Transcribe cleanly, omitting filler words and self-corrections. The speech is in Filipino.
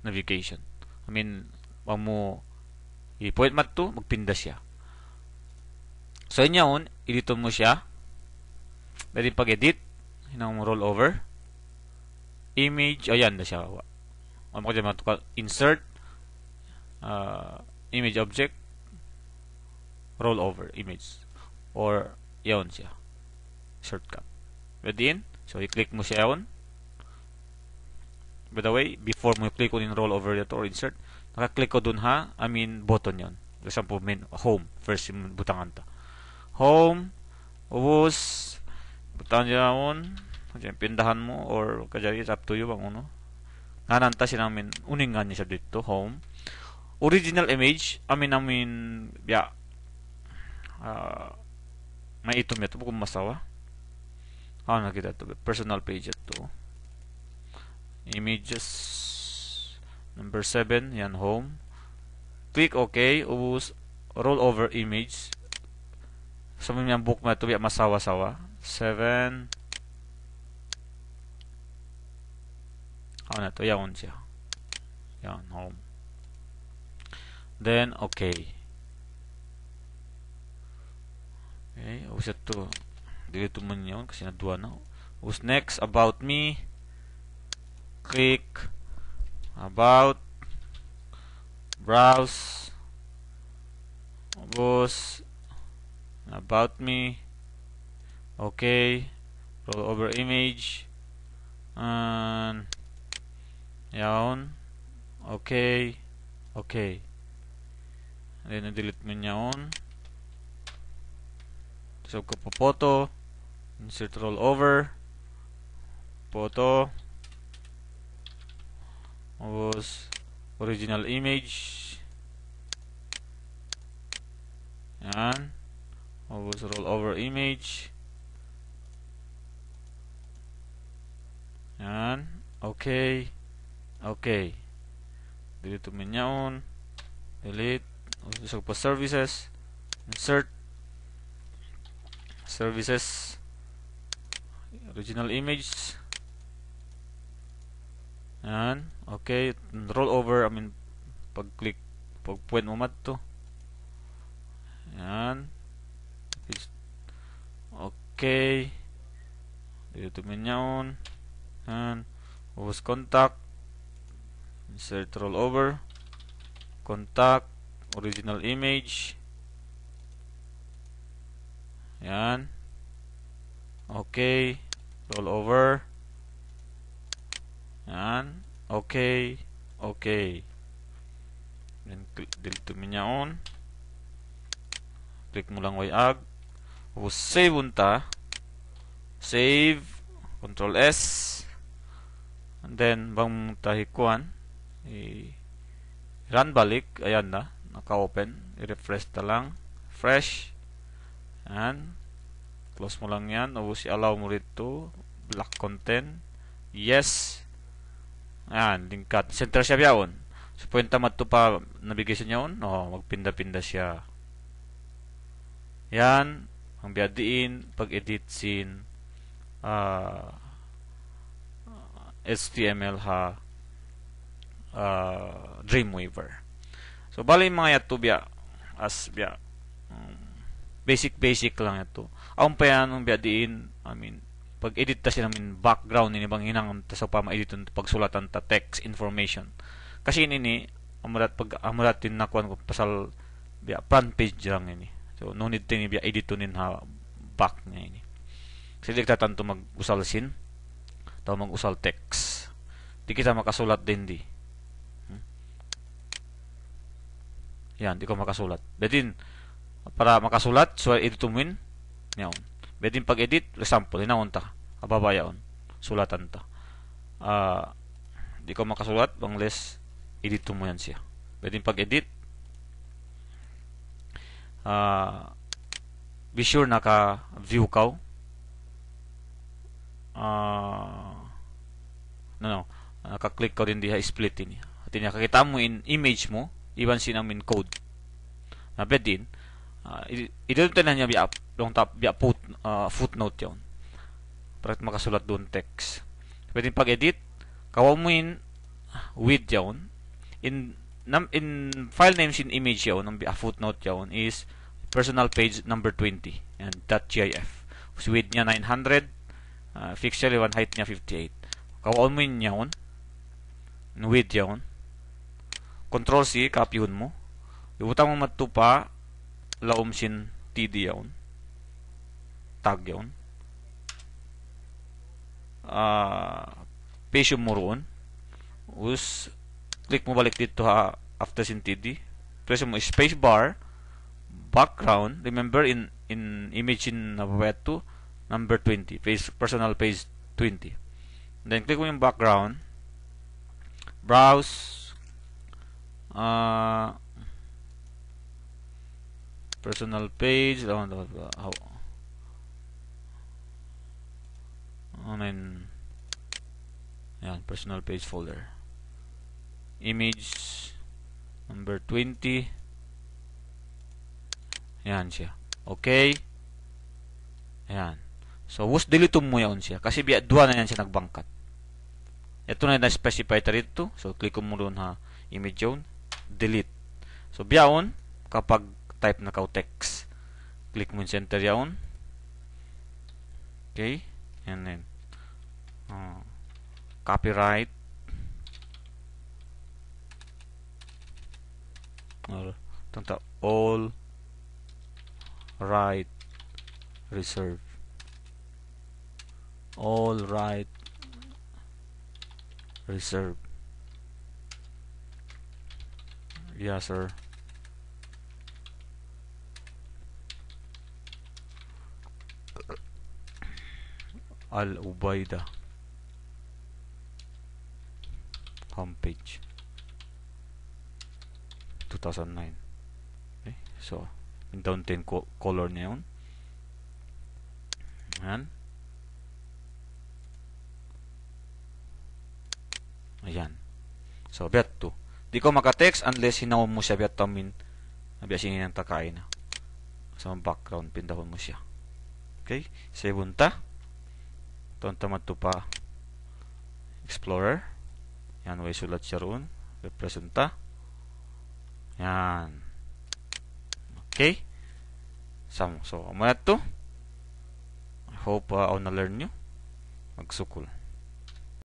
navigation. I mean, wag mo i-point mat to, magpinda siya. So, inyaon, edito mo siya. Pwede pag-edit, hinang roll over. Image, ayan na siya. Ano ko dyan matuka? Insert, image object, roll over image. Or, yun siya. Shortcut. Pwede in. So, i-click mo siya yun. By the way, before mo i-click on in roll over dito or insert, naka-click ko dun ha. I mean, button yun. For example, home. First, yung butangan ta. Home. Ubus. Butangan dyan yun. Pindahan mo. Or, kajari, it's up to you. Bang uno. Nananta siya namin. Uningan niya siya dito. Home. Original image. Yeah. May itom ito. Kung masawa. Nakita ito. Personal page ito. Images. Number 7. Yan, home. Click OK. Ubus. Roll over image. Sa mga book na ito. Masawa-sawa. 7. Na ito. Yan siya. Yan, home. Then, OK. Okay. Ubus ito. Dito mo yun. Kasi naduwa na. Ubus next. About me. Click about, browse, ubos, about me, okay, roll over image, and yaon, okay, okay, then delete mo yaon, so ko po photo, insert roll over, photo, was original image. Yan. Was roll over image. Yan. Okay. Okay. Delete mo yun. Delete. So, pa services. Insert. Services. Original image. Yan. Okay. Roll over. Pag-click. Pag-point mo mat to. Yan. Okay. Dito mo yun. Yan. Ubus contact. Insert roll over. Contact. Original image. Yan. Okay. Roll over. Yan. Okay. Okay. Then, delete mo niya on. Click mo lang y-ag. Save unta. Save. Control S. And then, bang tahikuan. Run balik. Ayan na. Naka-open. I-refresh na lang. Fresh. Yan. Close mo lang yan. I-allow mo rito. Black content. Yes. Ayan, lingkat. Center siya biyaon. So, puwenta mat to pa navigation niya on. Magpinda-pinda siya. Yan. Ang biyadiin, pag-edit sin HTML ha Dreamweaver. So, bali mga yato biya as biya basic lang ito. Ang pa yan, ang biyadiin, pag-edit ta siya namin background ini bang hinang ta sa ma-edit pagsulatan ta text information. Kasi ini amurat din nakuan ko pasal biya front page lang ini. So no need tin biya edit tunin ha back niya ini. Kasi di ka tanto mag-usal sin taw mag-usal text. Di kita makasulat din di. Yan, di ko makasulat. Bedin para makasulat so edit tumin yaon. Bedin pag-edit, example, hinaon ta. Ababayaon. Sulatan ta. Di ko makasulat, unless edit mo yan siya. Bedin pag-edit, be sure naka-view ka. Naka-click ka din diha, split ini. At kakita mo in image mo, iwan sinamin code. Bedin, idito na niya biya long top biya footnote yon para makasulat doon text. Pwede pag-edit kawaw mo in width yon in file names in image yaon, ang footnote yaon is personal page number 20 and .gif. So width niya 900, fixture yaon, height niya 58. Kawaon mo yun yaon, width yaon. Control C, copyhon mo. Ibutang mo matupa, laom sin TD yaon. Tag yaon. Paste mo roon. Us click mo balik dito ha after sin TD. Press mo space bar, background. Remember in image in Web 2 number 20, page personal page 20. Then click mo yung background. Browse personal page. Yan, personal page folder. Image number 20. Yan siya. Okay. Yan. So, delete mo yan siya. Kasi dua na yan siya nagbangkat. Ito na yung specify rito. So, click mo doon ha. Image yun. Delete. So, biyaon, kapag type na ka text, click mo yung center yaon. Okay. And then, copyright. Or, all right reserve. All right reserve. Yes, sir. Al Ubaida homepage 2009. Okay, so down 10 color na yun. Ayan. Ayan. So, bet to. Di ko maka-text unless hinawon mo siya bet tamin nabiasingin ng takay na. Sa background, pindahon mo siya. Okay? Save unta. Tonta matupa Explorer. Yan, way sulat siya roon. Representa. Yan. Okay? So, umayat to. I hope na learn nyo. Magsukol.